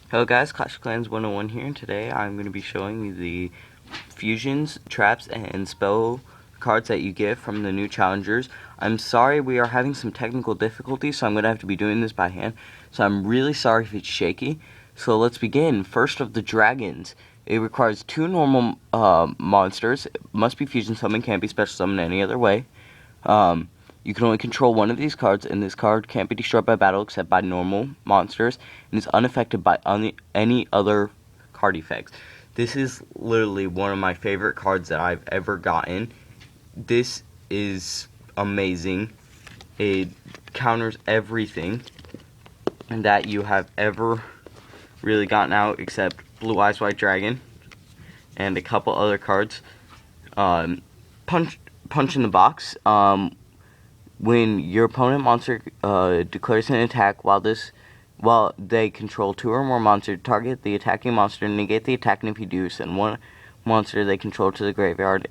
Hello guys, Clash of Clans 101 here, and today I'm going to be showing you the fusions, traps, and spell cards that you get from the new challengers. I'm sorry we are having some technical difficulties, so I'm going to have to be doing this by hand. So I'm really sorry if it's shaky. So let's begin. First of the dragons. It requires 2 normal monsters. It must be fusion summon, can't be special summon any other way. You can only control one of these cards, and this card can't be destroyed by battle except by normal monsters, and is unaffected by any other card effects. This is literally one of my favorite cards that I've ever gotten. This is amazing. It counters everything that you have ever really gotten out except Blue Eyes White Dragon and a couple other cards. Punch in the box. When your opponent monster declares an attack while they control 2 or more monsters, target the attacking monster, negate the attack, and if you do, send one monster they control to the graveyard.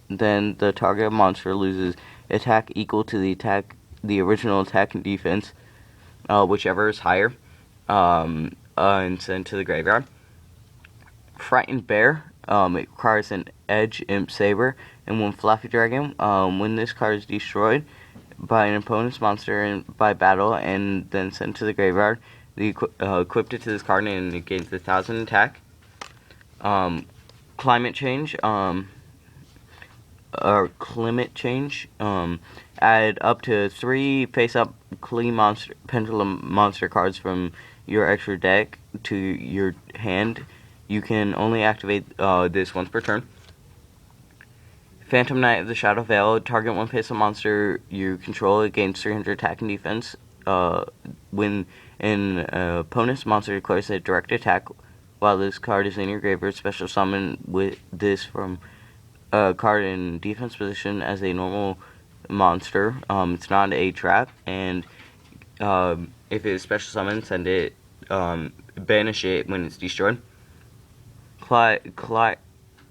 Then the target monster loses attack equal to the original attack and defense, whichever is higher, and sent to the graveyard. Frightened Bear. It requires an Edge Imp Saber and 1 Fluffy Dragon. When this card is destroyed by an opponent's monster and by battle and then sent to the graveyard, equipped it to this card and it gains 1,000 attack. Climate change, or climate change, add up to 3 face-up pendulum monster cards from your extra deck to your hand. You can only activate this once per turn. Phantom Knight of the Shadow Veil. Target 1 face-up monster you control. It gains 300 attack and defense. When an opponent's monster declares a direct attack while this card is in your graveyard, special summon with this from a card in defense position as a normal monster. It's not a trap, and if it is special summon, send it, banish it when it's destroyed.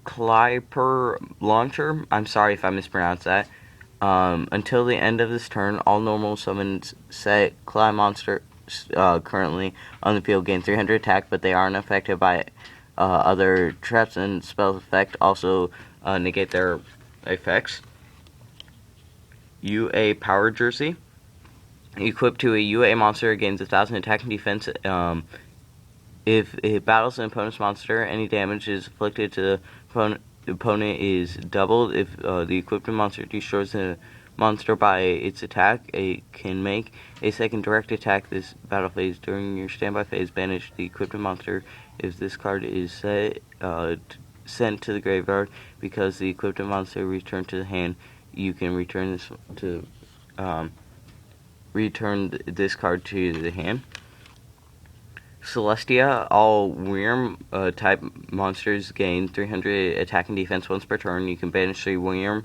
Clyper Launcher. I'm sorry if I mispronounced that. Until the end of this turn, all normal summons set Cly monster currently on the field gain 300 attack, but they aren't affected by other traps and spells effect. Also negate their effects. UA Power Jersey. Equipped to a UA monster, gains 1,000 attack and defense. If it battles an opponent's monster, any damage is inflicted to the opponent is doubled. If the equipped monster destroys the monster by its attack, it can make a second direct attack this battle phase. During your standby phase, banish the equipped monster. If this card is sent to the graveyard because the equipped monster returned to the hand, you can return this card to the hand. Celestia. All Wyrm type monsters gain 300 attack and defense once per turn. You can banish 3 Wyrm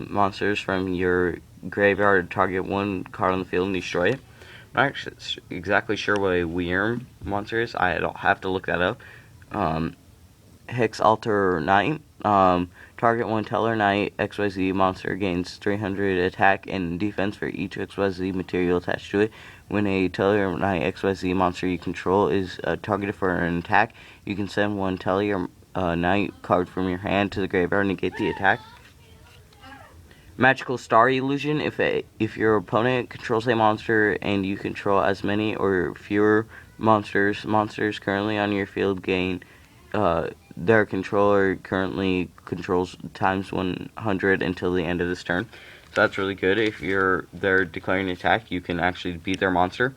monsters from your graveyard, target 1 card on the field, and destroy it. I'm not actually exactly sure what a Wyrm monster is. I'll have to look that up. Hex Alter Knight. Target 1 Teller Knight XYZ monster gains 300 attack and defense for each XYZ material attached to it. When a Teller Knight XYZ monster you control is targeted for an attack, you can send 1 Teller Knight card from your hand to the graveyard and negate the attack. Magical Star Illusion. If your opponent controls a monster and you control as many or fewer monsters currently on your field gain their controller currently controls times 100 until the end of this turn. So that's really good. If they're declaring an attack, you can actually beat their monster.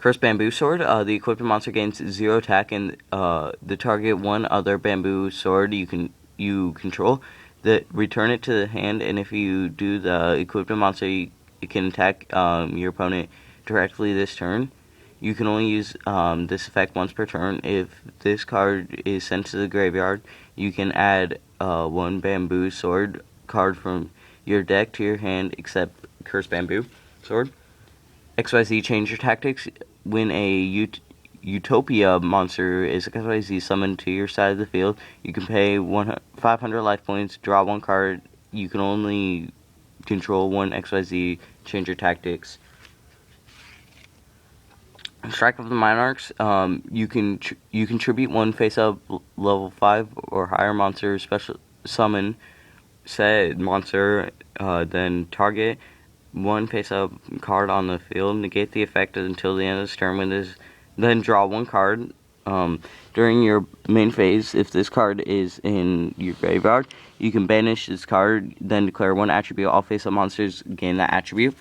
Cursed Bamboo Sword. The equipped monster gains 0 attack, and the target 1 other bamboo sword you control. Return it to the hand, and if you do, the equipped monster you can attack your opponent directly this turn. You can only use this effect once per turn. If this card is sent to the graveyard, you can add 1 Bamboo Sword card from your deck to your hand, except Cursed Bamboo Sword. XYZ Change Your Tactics. When a Utopia monster is XYZ summoned to your side of the field, you can pay 500 life points, draw 1 card. You can only control 1 XYZ Change Your Tactics Strike of the Monarchs. You can tribute one face-up level 5 or higher monster special summon set monster, then target one face-up card on the field. Negate the effect until the end of this turn. Then draw one card. During your main phase, if this card is in your graveyard, you can banish this card. Then declare one attribute. All face-up monsters gain that attribute.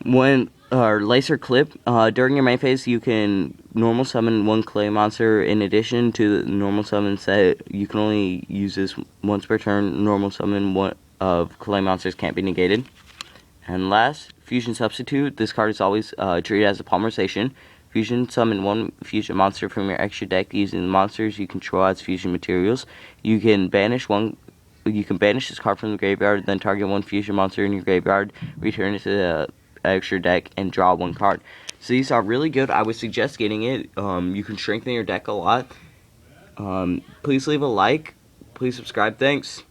When Laser Clip, during your main phase, you can normal summon one clay monster. In addition to the normal summon set, you can only use this once per turn. Normal summon one of clay monsters can't be negated. And last, Fusion Substitute. This card is always treated as a polymerization. Fusion summon one fusion monster from your extra deck using the monsters you control as fusion materials. You can banish this card from the graveyard, then target one fusion monster in your graveyard, return it to the extra deck, and draw one card. So these are really good. I would suggest getting it. You can strengthen your deck a lot. Please leave a like. Please subscribe. Thanks.